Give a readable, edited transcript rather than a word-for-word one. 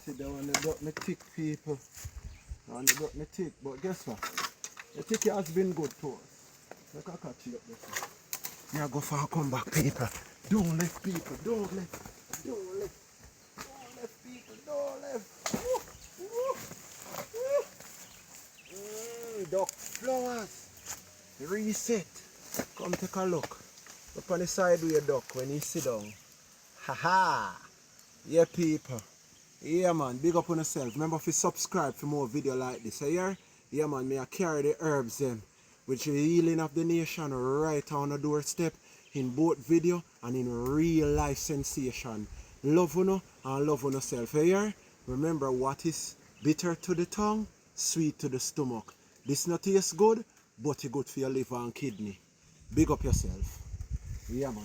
See, they want to duck me tick, people. They want to duck me tick. But guess what? The ticket has been good to us. Look, I catch you up this. Now go for a comeback, people. Don't left, people. Don't left. Don't left. Don't left, people. Don't left. Woo, woo, woo. Duck flowers. Reset. Come take a look. Up on the side with your duck when you sit down. Haha. Yeah, people. Yeah, man. Big up on yourself. Remember to subscribe for more video like this. Yeah? Yeah, man. May I carry the herbs them, which is the healing of the nation right on the doorstep in both video and in real life sensation. Love you and love on yourself. Yeah? Remember, what is bitter to the tongue, sweet to the stomach. This not taste good, but it's good for your liver and kidney. Big up yourself. Yeah, man.